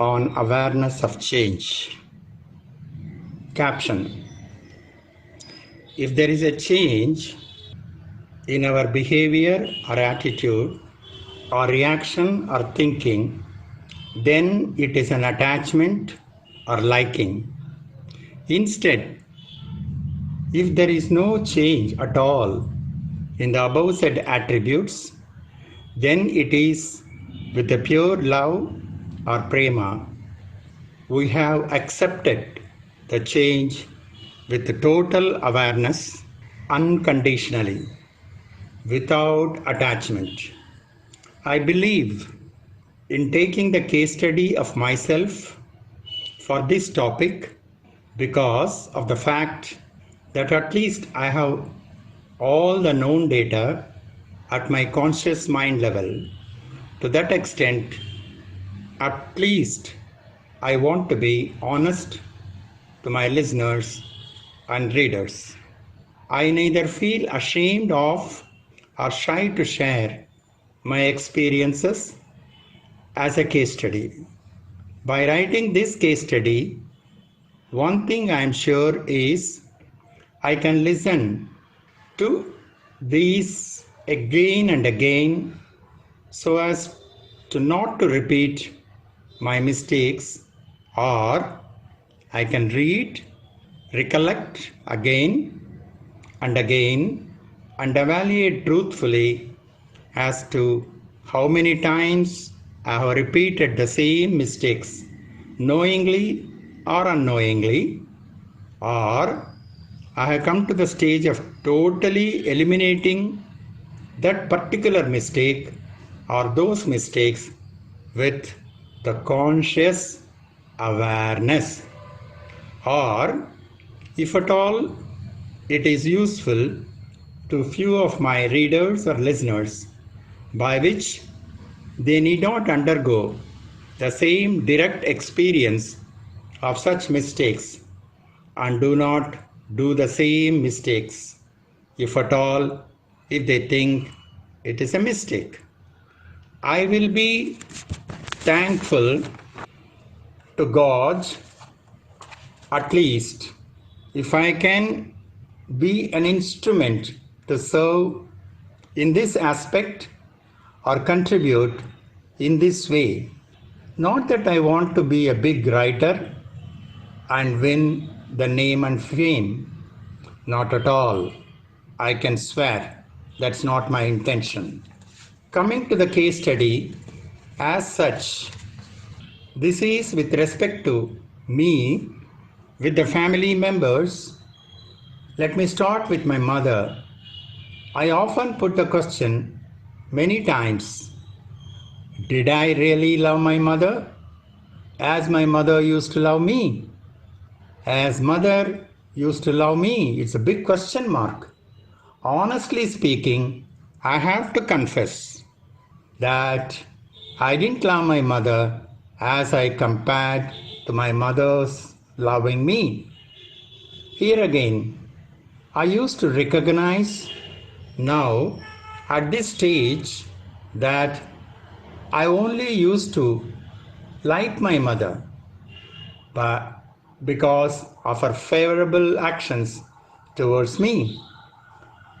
on awareness of change. Caption: if there is a change in our behavior or attitude or reaction or thinking, then it is an attachment or liking. Instead, if there is no change at all in the above said attributes, then it is with a pure love or prema. We have accepted the change with total awareness, unconditionally, without attachment. I believe in taking the case study of myself for this topic because of the fact that at least I have all the known data at my conscious mind level. To that extent, at least I want to be honest to my listeners and readers. I neither feel ashamed of or shy to share my experiences as a case study. By writing this case study, one thing I am sure is I can listen to these again and again so as to not to repeat my mistakes, or I can read, recollect again and again and evaluate truthfully as to how many times I have repeated the same mistakes, knowingly or unknowingly, or I have come to the stage of totally eliminating that particular mistake or those mistakes with the conscious awareness. Or, if at all it is useful to few of my readers or listeners, by which they need not undergo the same direct experience of such mistakes and do not do the same mistakes, if at all, if they think it is a mistake. I will be thankful to God, at least, if I can be an instrument to serve in this aspect or contribute in this way. Not that I want to be a big writer and win the name and fame. Not at all. I can swear that's not my intention. Coming to the case study, as such, this is with respect to me with the family members. Let me start with my mother. I often put the question many times, did I really love my mother as my mother used to love me? As mother used to love me? It's a big question mark. Honestly speaking, I have to confess that I didn't love my mother as I compared to my mother's loving me. Here again, I used to recognize now at this stage that I only used to like my mother, but because of her favorable actions towards me,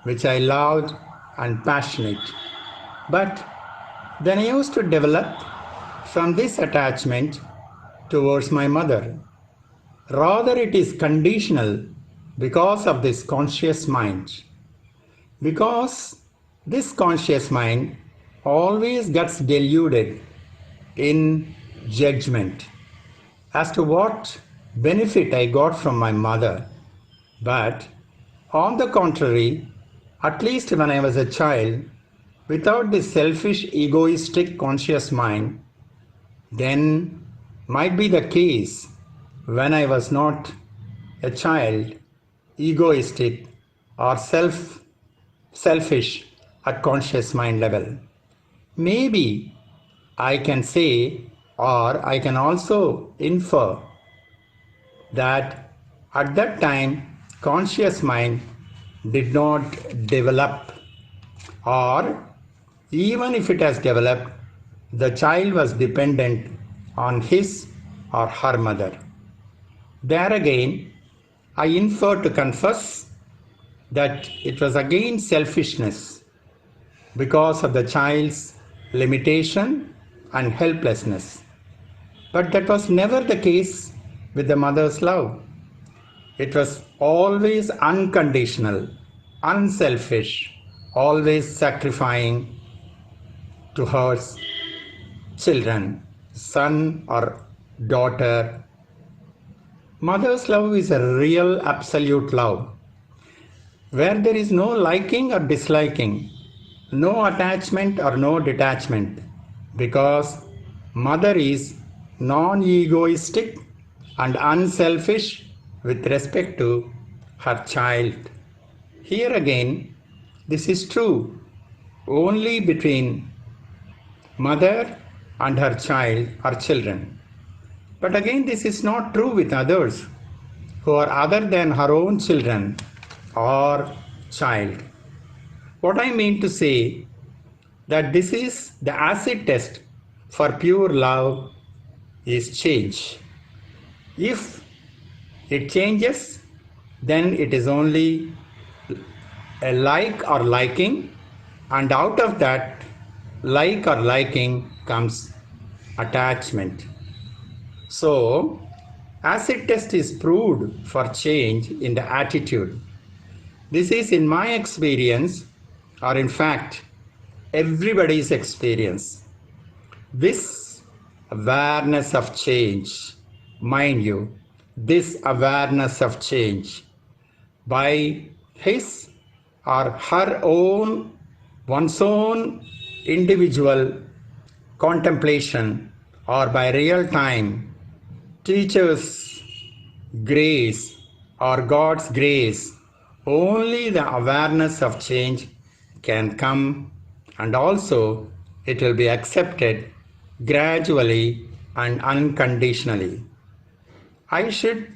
which I loved and passionate. But then I used to develop from this attachment towards my mother. Rather, it is conditional because of this conscious mind. Because this conscious mind always gets deluded in judgment as to what benefit I got from my mother. But on the contrary, at least when I was a child, without this selfish, egoistic, conscious mind, then might be the case when I was not a child, egoistic or selfish at conscious mind level. Maybe I can say, or I can also infer that at that time conscious mind did not develop, or even if it has developed, the child was dependent on his or her mother. There again, I infer to confess that it was again selfishness because of the child's limitation and helplessness. But that was never the case with the mother's love. It was always unconditional, unselfish, always sacrificing to her children, son or daughter. Mother's love is a real absolute love, where there is no liking or disliking, no attachment or no detachment, because mother is non-egoistic and unselfish with respect to her child. Here again, this is true only between mother and her child or children. But again, this is not true with others who are other than her own children or child. What I mean to say that this is the acid test for pure love is change. If it changes, then it is only a like or liking, and out of that like or liking comes attachment. So, acid test is proved for change in the attitude. This is in my experience, or in fact, everybody's experience. This awareness of change, mind you, this awareness of change by his or her own, one's own individual contemplation or by real time teacher's grace or God's grace, only the awareness of change can come, and also it will be accepted gradually and unconditionally. I should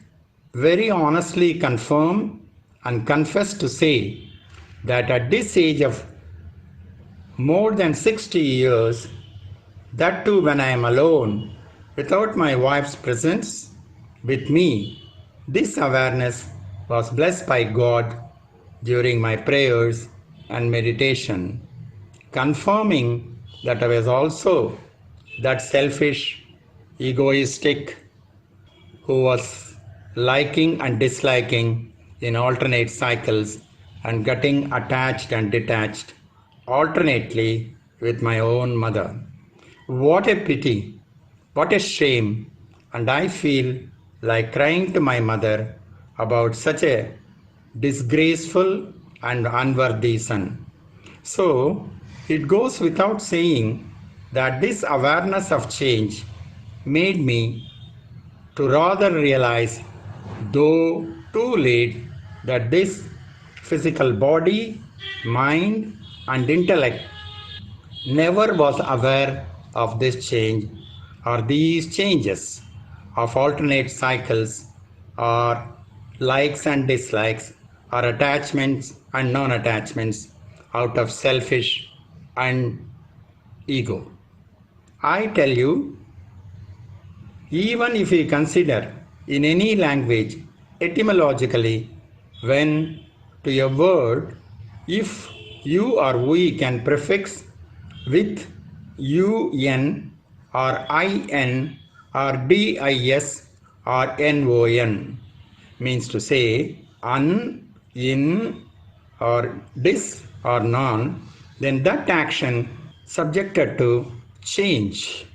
very honestly confirm and confess to say that at this age of more than 60 years, that too when I am alone, without my wife's presence with me, this awareness was blessed by God during my prayers and meditation, confirming that I was also that selfish, egoistic, who was liking and disliking in alternate cycles and getting attached and detached alternately with my own mother. What a pity, what a shame, and I feel like crying to my mother about such a disgraceful and unworthy son. So, it goes without saying that this awareness of change made me to rather realize, though too late, that this physical body, mind, and intellect never was aware of this change or these changes of alternate cycles or likes and dislikes or attachments and non-attachments out of selfish and ego. I tell you, even if we consider in any language etymologically, when to a word, if you or we can prefix with un or in or dis or non, means to say un, in or dis or non, then that action subjected to change.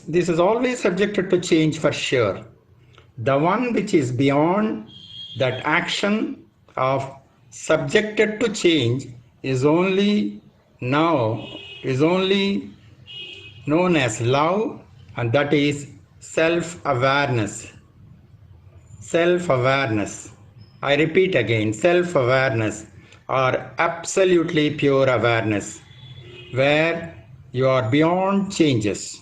This is always subjected to change for sure. The one which is beyond that action of subjected to change is only now, is only known as love, and that is self-awareness. Self-awareness. I repeat again, self-awareness or absolutely pure awareness, where you are beyond changes.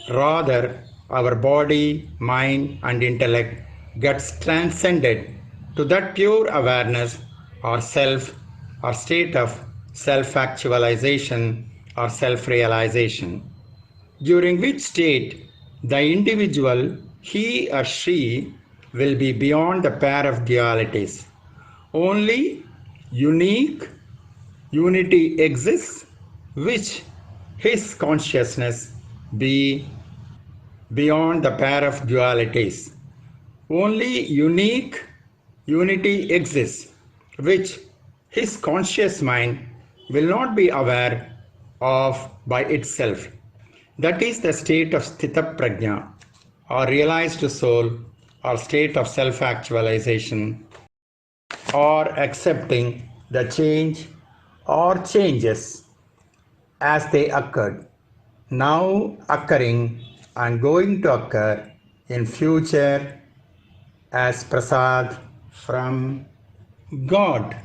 Rather, our body, mind, and intellect gets transcended to that pure awareness or self or state of self-actualization or self-realization. during which state the individual, he or she, will be beyond the pair of dualities. Only unique unity exists, which his consciousness be beyond the pair of dualities. Only unique unity exists, which his conscious mind will not be aware of by itself. That is the state of sthita prajna, or realized soul, or state of self-actualization, or accepting the change or changes as they occurred, now occurring and going to occur in future as prasad from God.